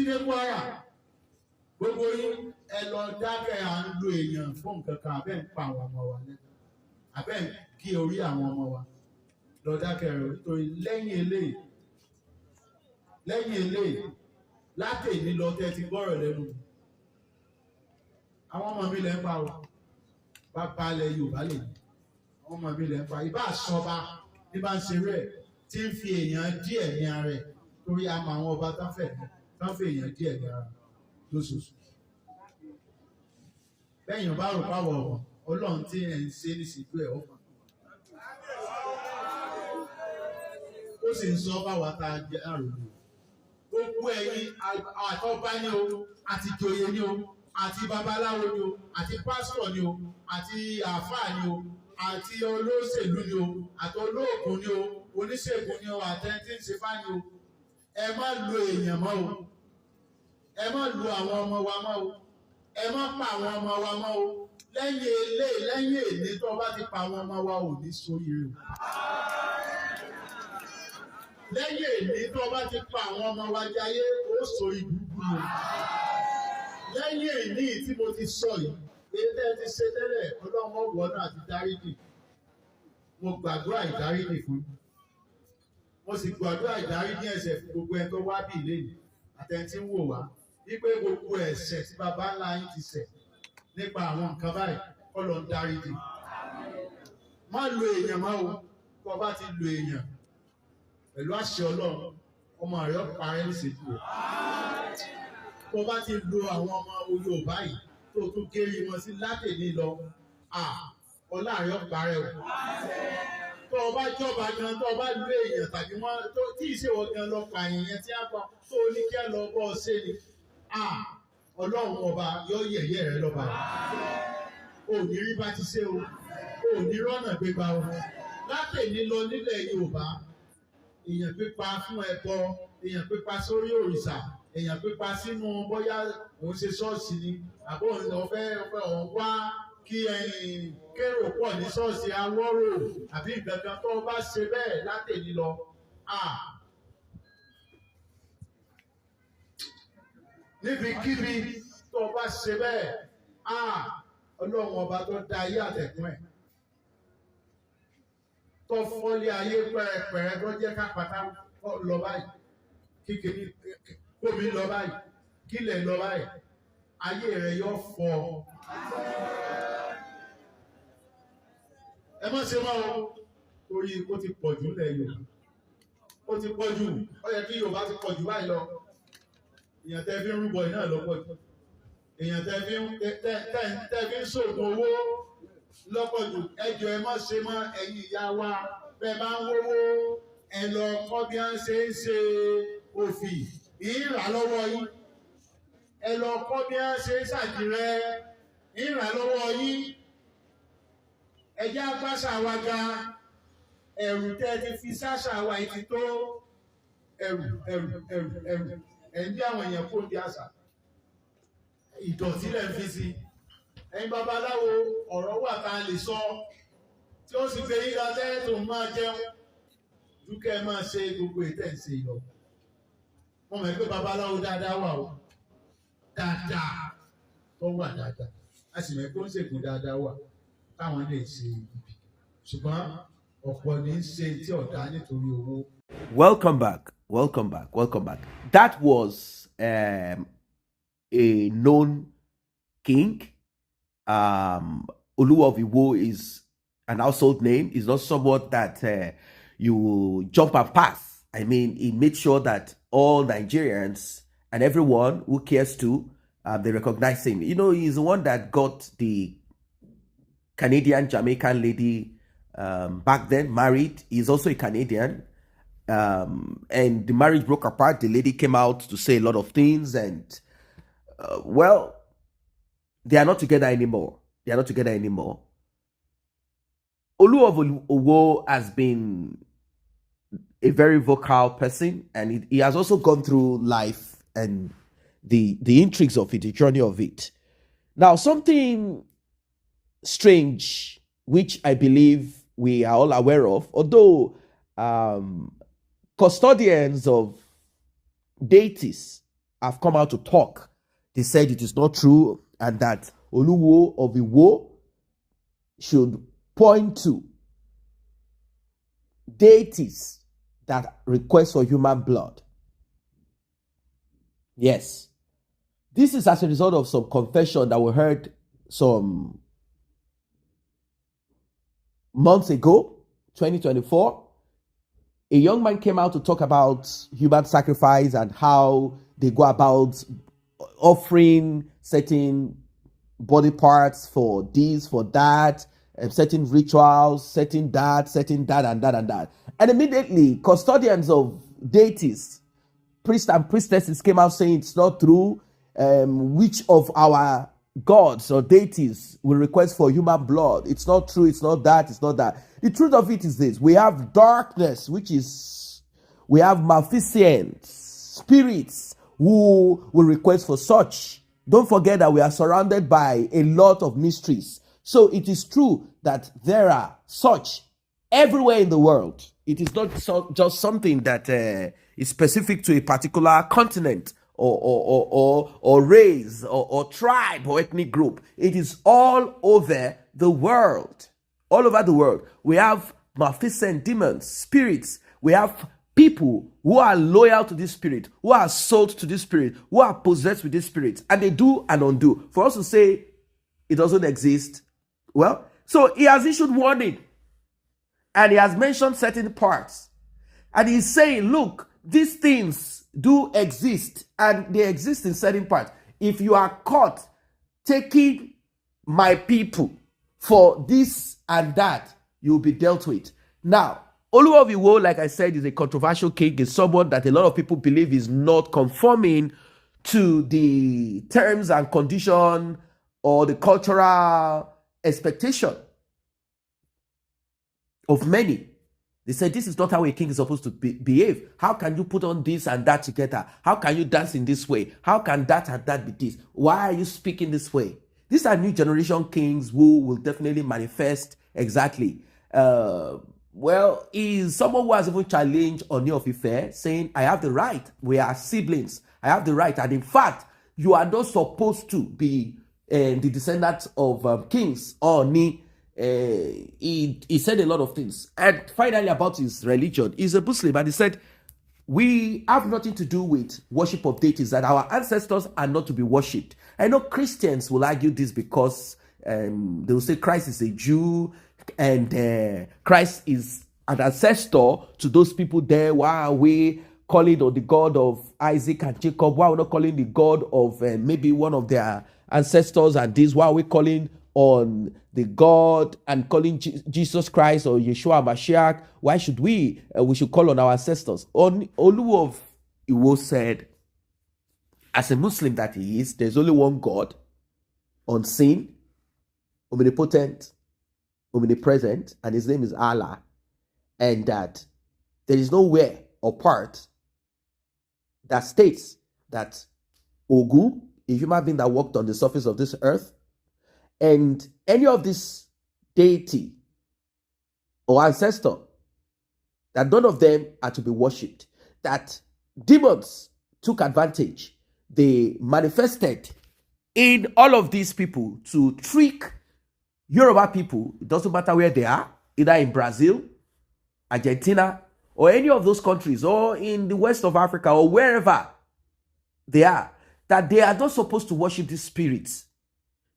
dé Kwara gbogbo yín ẹ lọ dákẹ́ à ń lo èèyàn fún nǹkan kan abẹ́ ń pa àwọn ọmọ wa lẹ́nu abẹ́ ń gé orí àwọn ọmọ wa lọ dákẹ́ rẹ̀ nítorí lẹ́yìn eléyìí látẹ̀yìn lọ tẹ́ ti gbọ́rọ̀ lẹ́nu àwọn ọmọ mi lẹ́ ń pa o bàbá ilẹ̀ Yorùbá lè ní àwọn ọmọ mi lẹ́ ń pa ìbá àṣọba ní bá ń ṣe rẹ̀ tí ń fi èèyàn díẹ̀ ní ara rẹ̀ torí a mọ àwọn ọba tán fẹ́ èèyàn díẹ̀ ní ara lóṣooṣù lẹ́yìn bá rò pàwọ̀ ọ̀wọ̀ Ọlọ́run tí ẹ̀ ń ṣe ní ṣìkú ẹ̀ ọ̀fà ó sì ń sọ báwa tá a jẹ́ àròlé gbogbo ẹ̀yin àtọ́bá ní o àti joyè ní o àti babaláwo ní o àti pásítọ̀ ní o àti àáfàá ní o àti olóṣèlú ní o àti olóògùn ní o oníṣègùn ní o àtẹ̀ntì ń ṣe fá ní o ẹ má lo èèyàn mọ́ o ẹ má lo àwọn ọmọ wa mọ́ o ẹ má pa àwọn ọmọ wa mọ́ o lẹ́yìn èlé tó bá ti pa àwọn ọmọ wa ò ní sórí rẹ̀ lẹ́yìn èlé tó bá ti pa àwọn ọmọ wa jayé ó sórí gbogbo rẹ̀ lẹ́yìn èlé tí mo ti sọ yìí èyí tẹ́ ti ṣe tẹ́lẹ̀ ọlọ́mọ wọnà àti dáríjì mo gbàdúrà ìdáríjì fún mo sì gbàdúrà ìdáríjì ẹ̀ṣẹ̀ fún gbogbo ẹ̀ tó wá bí ìléyìí àtẹ̀ntí ń wò wá wípé gbogbo ẹ̀ṣẹ̀ tí baba ńlá yín ti ṣẹ̀ nípa àwọn nǹkan báyìí kọ́ lọ ń dáríjì má lo èèyàn má o kó bá ti lo èèyàn pẹ̀lú àṣẹ Ọlọ́run ọmọ rẹ̀ parẹ́ níṣẹ́jú o kó bá ti lo àwọn ọmọ Yorùbá yìí tó tún kéré wọn sí látẹ̀lé lọ ọlá rẹ̀ parẹ́ o tó o bá jọba gan tó o bá lo èèyàn tàbí wọn tí ìṣèwọ gan lọ pààyàn yẹn tí a bá tó o ní kí ẹ lọ bọ́ ọ ṣe ni Ọlọ́run ọba yóò yẹ̀yẹ́ rẹ lọ́ba o ò ní rí bá ti ṣe o ò ní rọ́nà gbégbá o látẹ̀lé lọ nílẹ̀ Yorùbá èèyàn pípa fún ẹbọ èèyàn pípa sórí òrìṣà èèyàn pípa sínú bóyá òun ṣe ṣọ́ọ̀ṣì ni àbó ọ̀fẹ́ ọ̀hún wá kí kérò pọ̀ ní ṣọ́ọ̀ṣì awọ́rò àbí nǹkan kan tó bá ṣe bẹ́ẹ̀ látẹ̀lé lọ níbikíbi tó bá ṣe bẹ́ẹ̀ Ọlọ́run ọba tó dá ayé àtẹ̀kùn ẹ̀ tó fọ́lé ayé pẹ̀rẹ̀pẹ̀rẹ̀ tó jẹ́ kápátá lọ báyìí kíkiri kómi lọ báyìí kílẹ̀ lọ báyìí ayé rẹ̀ yóò fọ́ ẹ má ṣe máa torí ó ti pọ̀ jù lẹ́yìn ó ti pọ̀ jù ó yẹ kí Yorùbá ti pọ̀ jù báyìí lọ èèyàn tẹ́ fi ń rúbọ iná lọ́pọ̀ jù èèyàn tẹ́ fi ń ṣògùn owó lọ́pọ̀ jù ẹjọ́ ẹ má ṣe mọ́ ẹ̀yin ìyá wa bẹ́ẹ̀ bá ń wówó ẹ lọ kọ́ bí wọ́n ṣe ń ṣe òfì ìrà lọ́wọ́ yín ẹ lọ kọ́ bí wọ́n ṣe ń ṣàdìrẹ́ ìrà lọ́wọ́ yín ẹjẹ́ àgbàṣà wa ga ẹ̀rù tẹ́ ti fi ṣàṣà wa yìí ti tó ẹ̀rù ẹ̀ndí àwọn èèyàn kó di àṣà ìdọ̀tí lẹ́ ń fi sí ẹ̀yin babaláwo ọ̀rọ̀ wà tá a lè sọ tí ó sì gbé yíra lẹ́yìn tó máa jẹun dúkẹ́ máa ṣe gbogbo ìtẹ̀sí lọ wọ́n mọ̀ pé babaláwo dáadáa wà o dáadáa tó wà dáadáa a sì mọ̀ pé ó ń ṣègùn dáadáa wà táwọn lè ṣe ibi ṣùgbọ́n ọ̀pọ̀ ní í ṣe tí ọ̀dá nítorí owó. Welcome back. That was a known king. Oluwo of Iwo is an household name. It's not someone that you jump and pass. I mean, he made sure that all Nigerians and everyone who cares to, they recognize him. You know, he's the one that got the Canadian Jamaican lady back then married. He's also a Canadian. And the marriage broke apart. The lady came out to say a lot of things, and well, they are not together anymore. Oluwo of Oluwo has been a very vocal person, and he has also gone through life and the intrigues of it, the journey of it. Now, something strange, which I believe we are all aware of, although custodians of deities have come out to talk. They said it is not true and that Oluwo of Iwo should point to deities that request for human blood. Yes. This is as a result of some confession that we heard some months ago, 2024. A young man came out to talk about human sacrifice and how they go about offering certain body parts for this, for that, certain rituals, certain that, and that, and that. And immediately, custodians of deities, priests and priestesses came out saying it's not true. Which of our gods or deities will request for human blood? It's not true. It's not that. It's not that. The truth of it is this: we have darkness, we have maleficent spirits who will request for such. Don't forget that we are surrounded by a lot of mysteries. So it is true that there are such everywhere in the world. It is not just something that is specific to a particular continent or race or tribe or ethnic group. It is all over the world. All over the world. We have maleficent demons, spirits. We have people who are loyal to this spirit, who are sold to this spirit, who are possessed with this spirit, and they do and undo. For us to say it doesn't exist, well, so he has issued warning, and he has mentioned certain parts, and he's saying, look, these things do exist, and they exist in certain parts. If you are caught taking my people for this and that, you'll be dealt with. Now, Oluwo of Iwo, like I said, is a controversial king, is someone that a lot of people believe is not conforming to the terms and condition or the cultural expectation of many. They said this is not how a king is supposed to behave. How can you put on this and that together? How can you dance in this way? How can that and that be this? Why are you speaking this way? These are new generation kings who will definitely manifest exactly. Well, he's someone who has even challenged Ooni of Ife, saying, I have the right. We are siblings. I have the right. And in fact, you are not supposed to be the descendants of kings. Ooni, he said a lot of things. And finally, about his religion, he's a Muslim. And he said, we have nothing to do with worship of deities, that our ancestors are not to be worshipped. I know Christians will argue this because they will say Christ is a Jew, and Christ is an ancestor to those people there. Why are we calling on the God of Isaac and Jacob? Why are we not calling the God of maybe one of their ancestors and this? Why are we calling on the God and calling Jesus Christ or Yeshua Mashiach? Why should we? We should call on our ancestors. Oluwo of Iwo said, as a Muslim that he is, there's only one God, unseen, omnipotent, omnipresent, and his name is Allah, and that there is nowhere or part that states that Ogu, a human being that walked on the surface of this earth, and any of this deity or ancestor, that none of them are to be worshipped, that demons took advantage. They manifested in all of these people to trick Yoruba people. It doesn't matter where they are, either in Brazil, Argentina, or any of those countries, or in the west of Africa, or wherever they are, that they are not supposed to worship these spirits,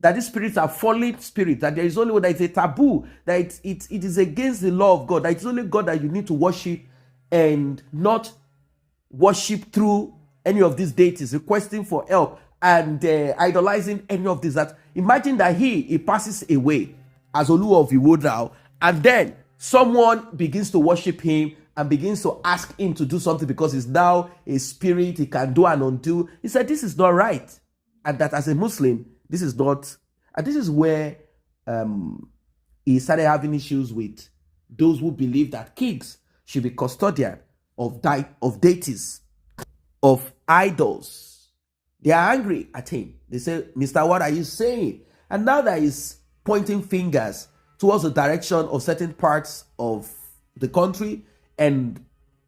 that these spirits are fallen spirits, that there is only one, that it's a taboo, that it is against the law of God, that it's only God that you need to worship, and not worship through any of these deities, requesting for help and idolizing any of these. That imagine that he passes away as Oluwo of Iwo now, and then someone begins to worship him and begins to ask him to do something because he's now a spirit, he can do and undo. He said this is not right, and that as a Muslim, this is not, and this is where he started having issues with those who believe that kings should be custodian of deities, of idols. They are angry at him. They say, Mr. What are you saying? And now that he's pointing fingers towards the direction of certain parts of the country and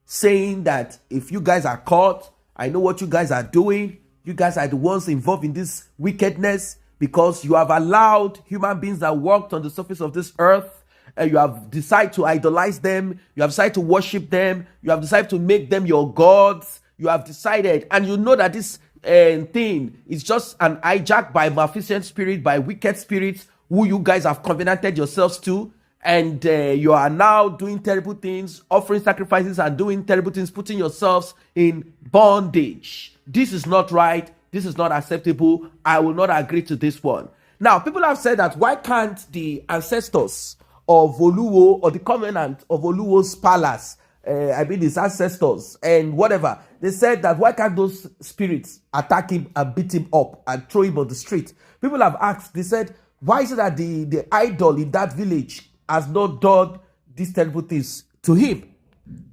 saying that if you guys are caught, I know what you guys are doing. You guys are the ones involved in this wickedness because you have allowed human beings that walked on the surface of this earth, and you have decided to idolize them. You have decided to worship them. You have decided to make them your gods. You have decided, and you know that this thing is just an hijack by maleficent spirit, by wicked spirits who you guys have covenanted yourselves to, and you are now doing terrible things, offering sacrifices and doing terrible things, putting yourselves in bondage. This is not right. This is not acceptable. I will not agree to this one. Now, people have said that why can't the ancestors of Oluwo or the covenant of Oluwo's palace, I mean his ancestors and whatever, they said that why can't those spirits attack him and beat him up and throw him on the street? People have asked, they said, why is it that the idol in that village has not done these terrible things to him?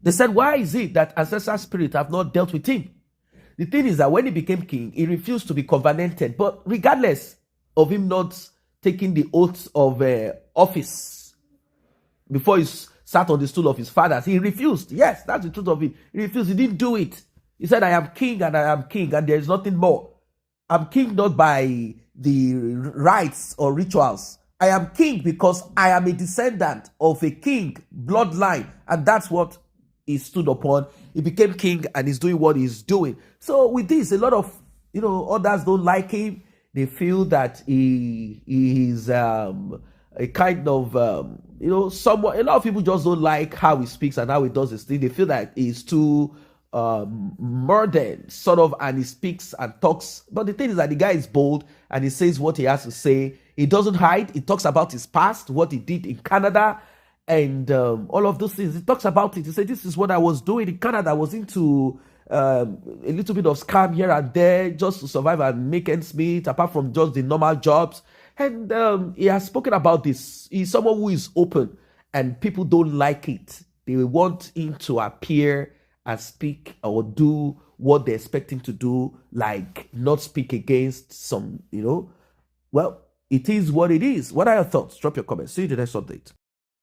They said, why is it that ancestral spirits have not dealt with him? The thing is that when he became king, he refused to be covenanted. But regardless of him not taking the oath of office before he sat on the stool of his fathers, he refused. Yes, that's the truth of it. He refused. He didn't do it. He said, I am king and I am king and there is nothing more. I'm king not by the rites or rituals. I am king because I am a descendant of a king bloodline, and that's what he stood upon. He became king and he's doing what he's doing. So with this, a lot of others don't like him. They feel that he is a kind of somewhat. A lot of people just don't like how he speaks and how he does his thing. They feel that he's too modern, sort of, and he speaks and talks. But the thing is that the guy is bold and he says what he has to say. He doesn't hide. He talks about his past, what he did in Canada, and all of those things. He talks about it. He said, this is what I was doing in Canada. I was into a little bit of scam here and there just to survive and make ends meet, apart from just the normal jobs. And he has spoken about this. He's someone who is open, and people don't like it. They want him to appear and speak or do what they expect him to do, like not speak against some, Well, it is what it is. What are your thoughts? Drop your comments. See you in the next update.